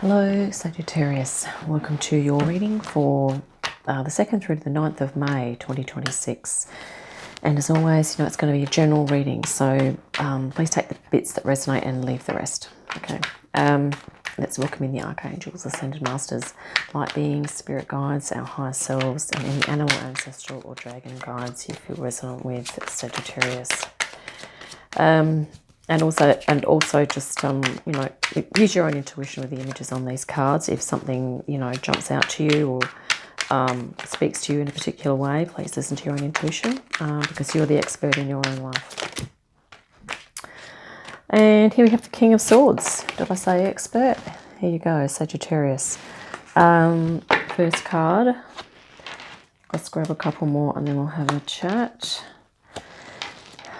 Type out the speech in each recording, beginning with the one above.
Hello Sagittarius, welcome to your reading for the 2nd through to the 9th of May 2026. And as always, it's going to be a general reading, so please take the bits that resonate and leave the rest. Okay, let's welcome in the Archangels, Ascendant Masters, Light Beings, Spirit Guides, our higher selves, and any animal, ancestral or dragon guides you feel resonant with, Sagittarius. And also just, use your own intuition with the images on these cards. If something, jumps out to you or speaks to you in a particular way, please listen to your own intuition because you're the expert in your own life. And here we have the King of Swords. Did I say expert? Here you go, Sagittarius. First card. Let's grab a couple more and then we'll have a chat.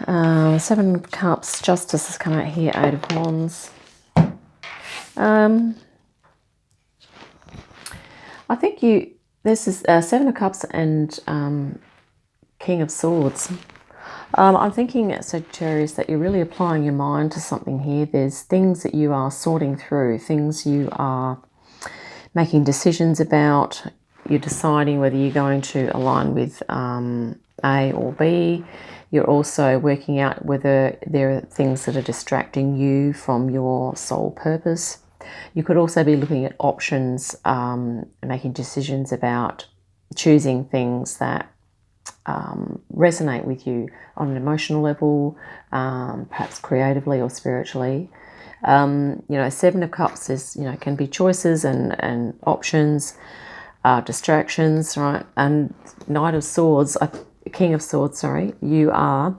7 of Cups, Justice has come out here, 8 of Wands. I think this is 7 of Cups and King of Swords. I'm thinking, Sagittarius, that you're really applying your mind to something here. There's things that you are sorting through, things you are making decisions about. You're deciding whether you're going to align with A or B. You're also working out whether there are things that are distracting you from your sole purpose. You could also be looking at options, making decisions about choosing things that resonate with you on an emotional level, perhaps creatively or spiritually. 7 of Cups is, can be choices and options, distractions, right? And Knight of Swords, King of Swords, sorry, you are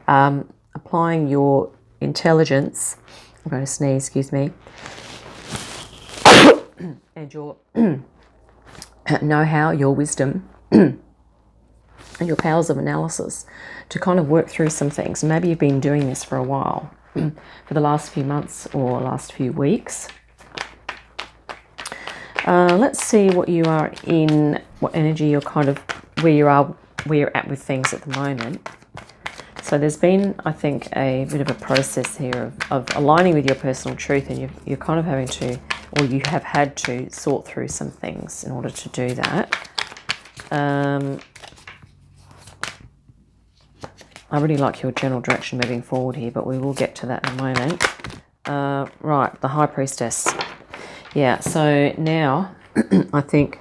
applying your intelligence, I'm going to sneeze, excuse me, and your know-how, your wisdom, and your powers of analysis to kind of work through some things. Maybe you've been doing this for a while, for the last few months or last few weeks. Let's see what you are in, what energy you're kind of, where you're at with things at the moment. So there's been, I think, a bit of a process here of aligning with your personal truth, and you're kind of having to, or you have had to sort through some things in order to do that. I really like your general direction moving forward here, but we will get to that in a moment. Right, the High Priestess. Yeah, so now I think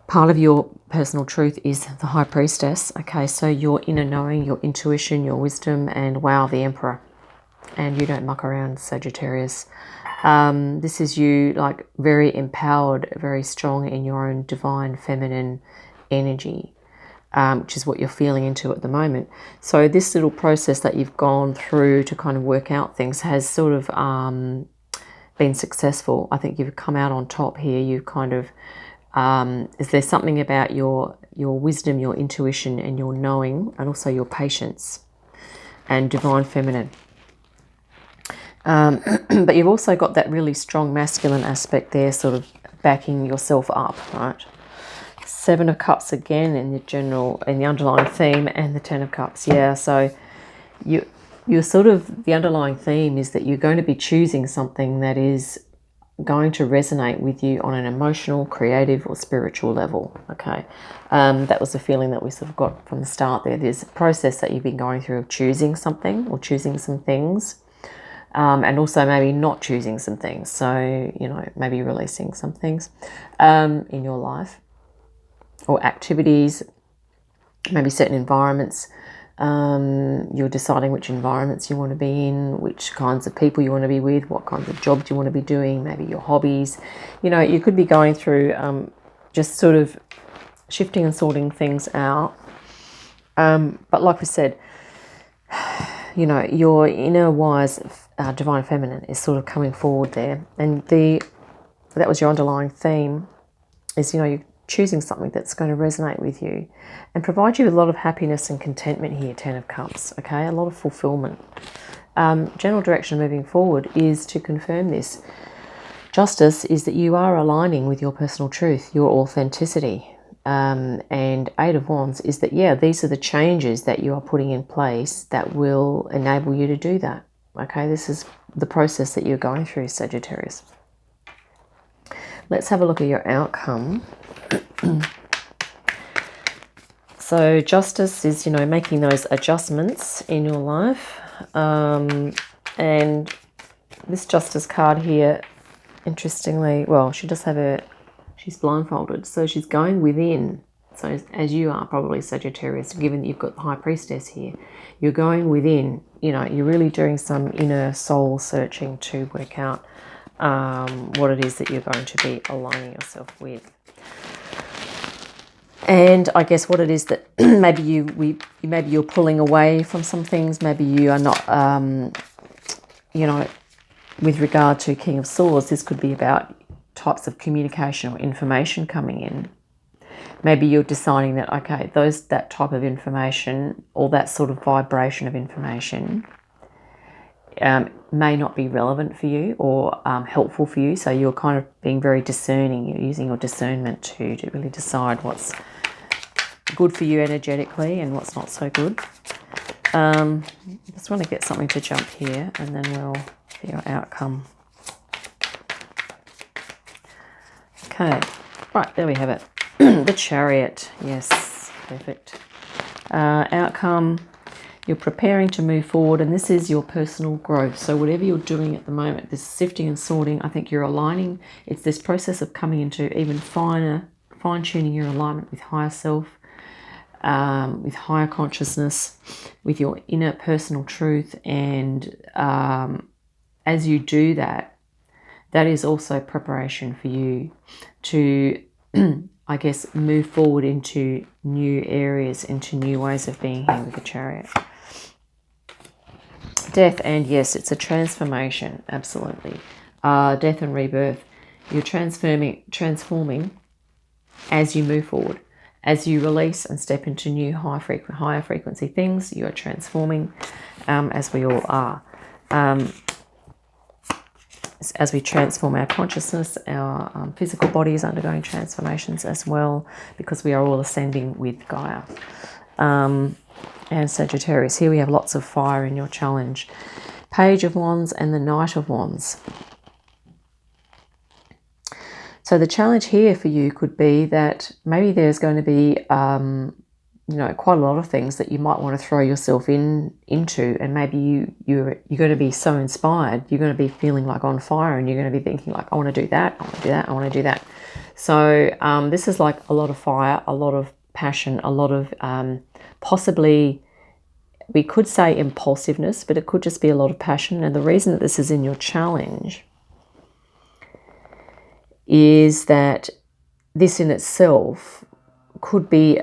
part of your personal truth is the High Priestess. Okay, so your inner knowing, your intuition, your wisdom, and wow, the Emperor. And you don't muck around, Sagittarius. This is you, like, very empowered, very strong in your own divine feminine energy, which is what you're feeling into at the moment. So this little process that you've gone through to kind of work out things has sort of been successful. I think you've come out on top here. You've kind of is there something about your wisdom, your intuition, and your knowing, and also your patience and divine feminine. But you've also got that really strong masculine aspect there, sort of backing yourself up, right? 7 of Cups again in the underlying theme, and the 10 of Cups. Yeah, so you're sort of, the underlying theme is that you're going to be choosing something that is going to resonate with you on an emotional, creative, or spiritual level. Okay, that was the feeling that we sort of got from the start there. There's a process that you've been going through of choosing something or choosing some things, and also maybe not choosing some things. So, maybe releasing some things in your life or activities, maybe certain environments. You're deciding which environments you want to be in, which kinds of people you want to be with, what kinds of jobs you want to be doing, maybe your hobbies. You could be going through just sort of shifting and sorting things out. But like we said, your inner wise divine feminine is sort of coming forward there. And that was your underlying theme, is, you're choosing something that's going to resonate with you and provide you with a lot of happiness and contentment here, 10 of Cups, okay? A lot of fulfillment. General direction moving forward is to confirm this. Justice is that you are aligning with your personal truth, your authenticity. And 8 of Wands is that, these are the changes that you are putting in place that will enable you to do that, okay? This is the process that you're going through, Sagittarius. Let's have a look at your outcome. So justice is, making those adjustments in your life. And this justice card here, interestingly, well, she does have she's blindfolded, so she's going within. So as you are probably Sagittarius, given that you've got the High Priestess here, you're going within, you're really doing some inner soul searching to work out what it is that you're going to be aligning yourself with. And I guess what it is that maybe you're pulling away from some things. Maybe you are not, with regard to King of Swords, this could be about types of communication or information coming in. Maybe you're deciding that, okay, that type of information or that sort of vibration of information may not be relevant for you or helpful for you. So you're kind of being very discerning. You're using your discernment to really decide what's good for you energetically and what's not so good. Just want to get something to jump here, and then we'll see your outcome. Okay, right, there we have it. The Chariot, yes, perfect. Outcome, you're preparing to move forward, and this is your personal growth. So whatever you're doing at the moment, this sifting and sorting, I think you're aligning. It's this process of coming into even fine-tuning your alignment with higher self, with higher consciousness, with your inner personal truth. And as you do that, that is also preparation for you to, I guess, move forward into new areas, into new ways of being here with the Chariot. Death, and yes, it's a transformation, absolutely. Death and rebirth. You're transforming as you move forward. As you release and step into new higher frequency things, you are transforming, as we all are. As we transform our consciousness, our physical body is undergoing transformations as well, because we are all ascending with Gaia. And Sagittarius, here we have lots of fire in your challenge. Page of Wands and the Knight of Wands. So the challenge here for you could be that maybe there's going to be, quite a lot of things that you might want to throw yourself into, and maybe you're going to be so inspired, you're going to be feeling like on fire, and you're going to be thinking like, I want to do that, I want to do that, I want to do that. So this is like a lot of fire, a lot of passion, a lot of possibly, we could say impulsiveness, but it could just be a lot of passion. And the reason that this is in your challenge is that this in itself could be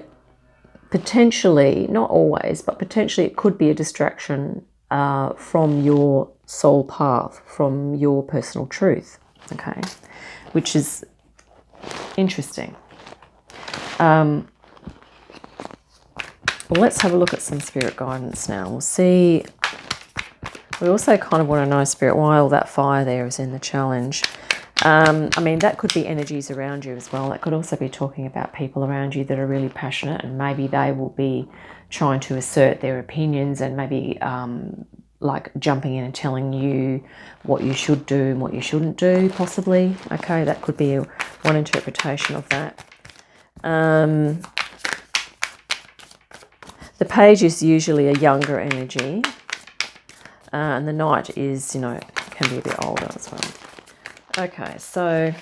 potentially, not always, but potentially it could be a distraction from your soul path, from your personal truth, okay, which is interesting. Well, let's have a look at some spirit guidance now. We'll see. We also kind of want to know, Spirit, why all that fire there is in the challenge. That could be energies around you as well. That could also be talking about people around you that are really passionate, and maybe they will be trying to assert their opinions and maybe like jumping in and telling you what you should do and what you shouldn't do, possibly. Okay, that could be one interpretation of that. The Page is usually a younger energy, and the Knight is, can be a bit older as well. Okay, so,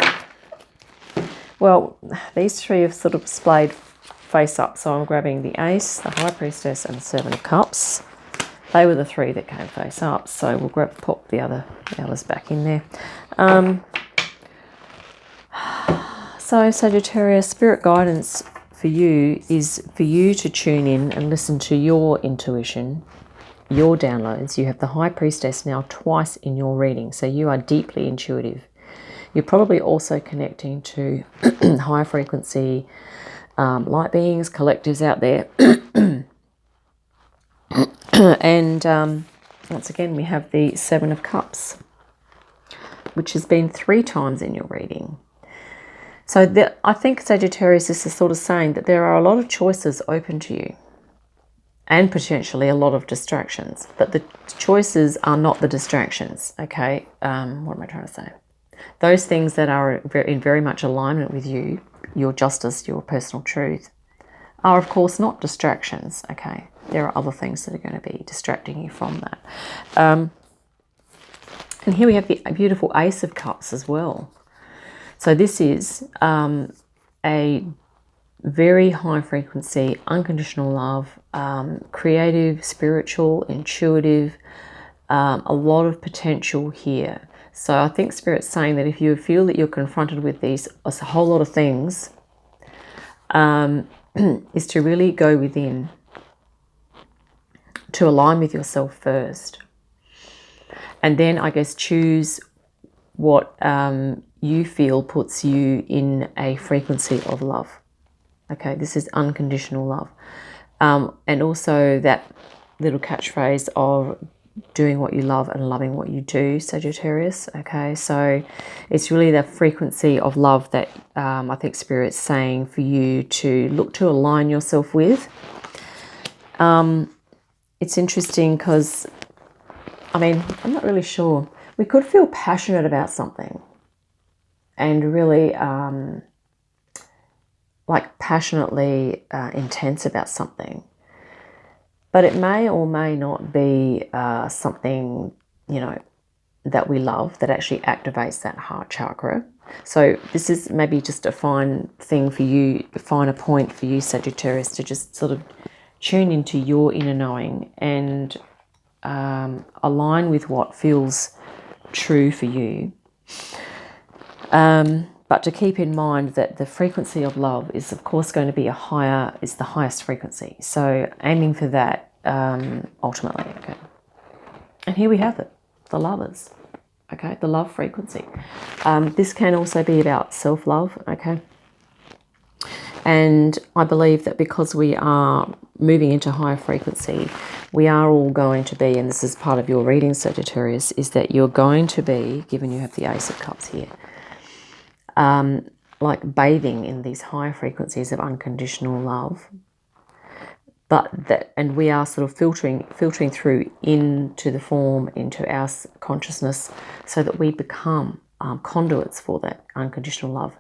well, these three have sort of displayed face up. So I'm grabbing the Ace, the High Priestess, and the Seven of Cups. They were the three that came face up. So we'll pop the others back in there. So Sagittarius, spirit guidance for you is for you to tune in and listen to your intuition, your downloads. You have the High Priestess now twice in your reading, so you are deeply intuitive. You're probably also connecting to high frequency light beings, collectives out there. And once again, we have the Seven of Cups, which has been 3 times in your reading. So I think Sagittarius is sort of saying that there are a lot of choices open to you, and potentially a lot of distractions, but the choices are not the distractions, okay? What am I trying to say? those things that are in very much alignment with you, your justice, your personal truth, are of course not distractions, okay? There are other things that are going to be distracting you from that. And here we have the beautiful Ace of Cups as well. So this is a very high frequency, unconditional love, creative, spiritual, intuitive, a lot of potential here. So I think Spirit's saying that if you feel that you're confronted with these, a whole lot of things, is to really go within, to align with yourself first. And then I guess choose what you feel puts you in a frequency of love. Okay, this is unconditional love. And also that little catchphrase of doing what you love and loving what you do, Sagittarius. Okay, so it's really the frequency of love that I think Spirit's saying for you to look to align yourself with. It's interesting because, I mean, I'm not really sure. We could feel passionate about something and really like passionately intense about something. But it may or may not be something, you know, that we love that actually activates that heart chakra. So this is maybe just a fine thing for you, a finer point for you, Sagittarius, to just sort of tune into your inner knowing and align with what feels true for you. But to keep in mind that the frequency of love is, of course, going to be is the highest frequency. So aiming for that ultimately, okay. And here we have it, the Lovers, okay, the love frequency. This can also be about self-love, okay. And I believe that because we are moving into higher frequency, we are all going to be, and this is part of your reading, Sagittarius, is that you're going to be, given you have the Ace of Cups here, like bathing in these higher frequencies of unconditional love. And we are sort of filtering through into the form, into our consciousness, so that we become conduits for that unconditional love.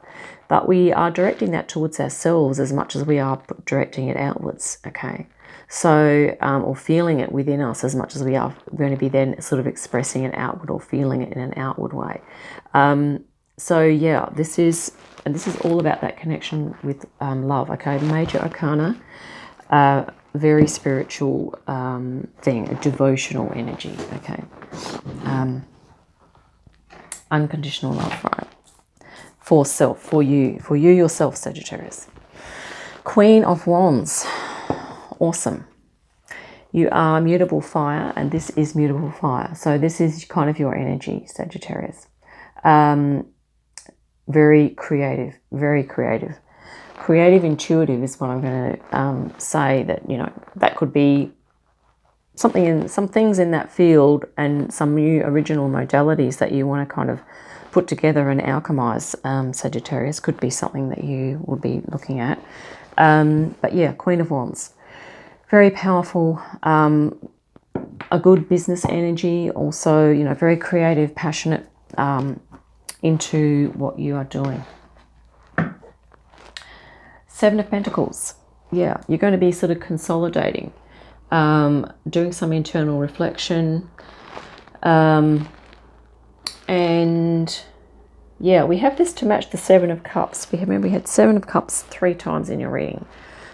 But we are directing that towards ourselves as much as we are directing it outwards, okay? So, or feeling it within us as much as we are going to be then sort of expressing it outward or feeling it in an outward way. So yeah, this is all about that connection with love, okay? Major Arcana, very spiritual thing, a devotional energy, okay? Unconditional love, right? For self, for you yourself, Sagittarius. Queen of Wands, awesome. You are mutable fire, and this is mutable fire. So this is kind of your energy, Sagittarius. Very creative, very creative. Creative, intuitive is what I'm going to say, that, you know, that could be some things in that field and some new original modalities that you want to kind of put together and alchemize, Sagittarius, could be something that you would be looking at. But yeah, Queen of Wands. Very powerful, a good business energy, also, you know, very creative, passionate, into what you are doing. Seven of Pentacles. Yeah, you're going to be sort of consolidating, doing some internal reflection. And yeah, we have this to match the Seven of Cups. We had Seven of Cups 3 times in your reading.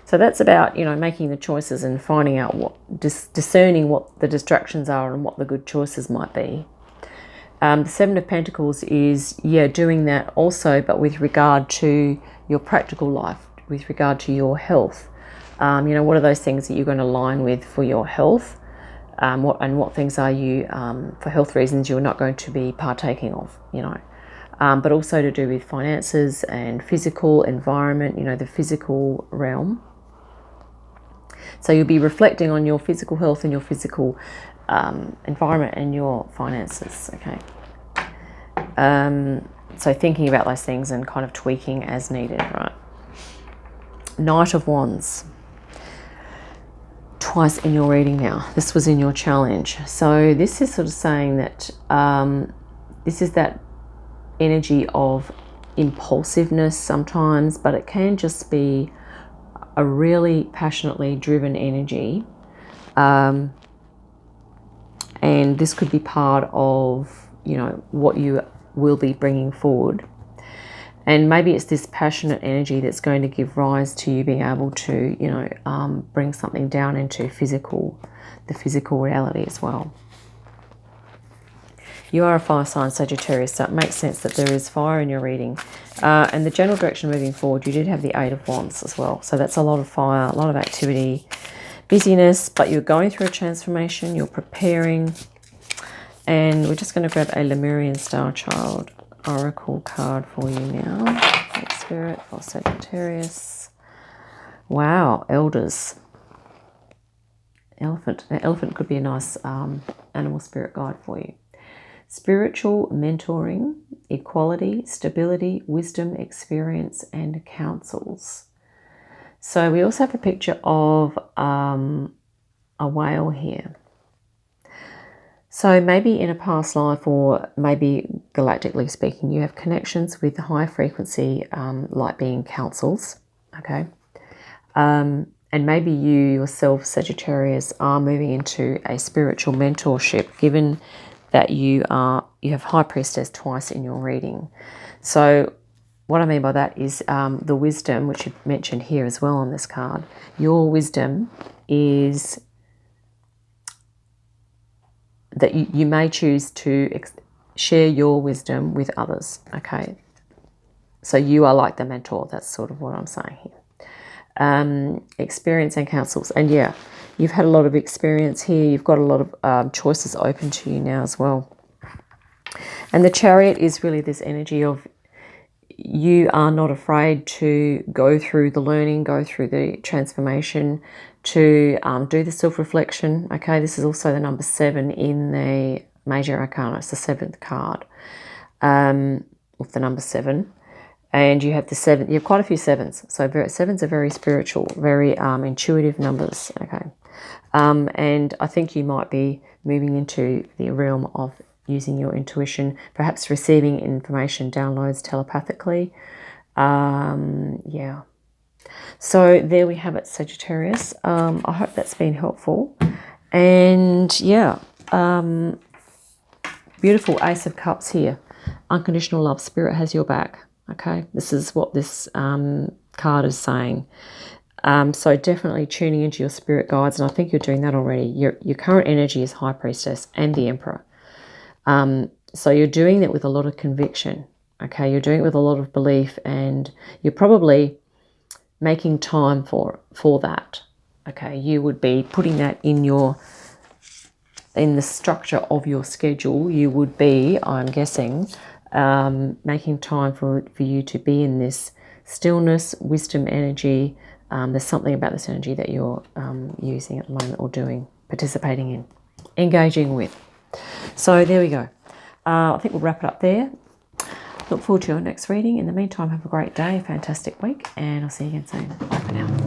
So that's about, you know, making the choices and finding out discerning what the distractions are and what the good choices might be. The Seven of Pentacles is, yeah, doing that also, but with regard to your practical life, with regard to your health. You know, what are those things that you're going to align with for your health? What things are you, for health reasons, you're not going to be partaking of, you know. But also to do with finances and physical environment, you know, the physical realm. So you'll be reflecting on your physical health and your physical environment and your finances, okay? So thinking about those things and kind of tweaking as needed, right? Knight of Wands. Twice in your reading now. This was in your challenge. So this is sort of saying that this is that energy of impulsiveness sometimes, but it can just be a really passionately driven energy. And this could be part of, you know, what you will be bringing forward. And maybe it's this passionate energy that's going to give rise to you being able to, you know, bring something down into the physical reality as well. You are a fire sign, Sagittarius, so it makes sense that there is fire in your reading. And the general direction moving forward, you did have the Eight of Wands as well. So that's a lot of fire, a lot of activity, busyness, but you're going through a transformation, you're preparing. And we're just going to grab a Lemurian Star Child Oracle card for you now. Spirit for Sagittarius. Wow, Elders. Elephant. An elephant could be a nice animal spirit guide for you. Spiritual mentoring, equality, stability, wisdom, experience, and counsels. So we also have a picture of a whale here. So maybe in a past life, or maybe galactically speaking, you have connections with high frequency light being councils, okay? And maybe you yourself, Sagittarius, are moving into a spiritual mentorship, given that you have High Priestess twice in your reading. So what I mean by that is the wisdom, which you mentioned here as well on this card. Your wisdom is that you may choose to share your wisdom with others, okay? So you are like the mentor. That's sort of what I'm saying here. Experience and counsels. And yeah, you've had a lot of experience here. You've got a lot of choices open to you now as well. And the Chariot is really this energy of you are not afraid to go through the learning, go through the transformation, to do the self-reflection. Okay, this is also the number 7 in the Major Arcana. It's the 7th card with the number 7. And you have the 7, you have quite a few 7s. So 7s are very spiritual, very intuitive numbers. Okay, and I think you might be moving into the realm of using your intuition, perhaps receiving information, downloads telepathically. Yeah. So there we have it, Sagittarius. I hope that's been helpful. And yeah, beautiful Ace of Cups here. Unconditional love, spirit has your back. Okay, this is what this card is saying. So definitely tuning into your spirit guides, and I think you're doing that already. Your current energy is High Priestess and the Emperor. So you're doing that with a lot of conviction. Okay, you're doing it with a lot of belief, and you're probably making time for that. Okay, you would be putting that in the structure of your schedule. You would be, I'm guessing, making time for you to be in this stillness, wisdom energy. There's something about this energy that you're using at the moment, or doing, participating in, engaging with. So there we go. I think we'll wrap it up there. Look forward to your next reading. In the meantime, have a great day, a fantastic week, and I'll see you again soon. Bye for now.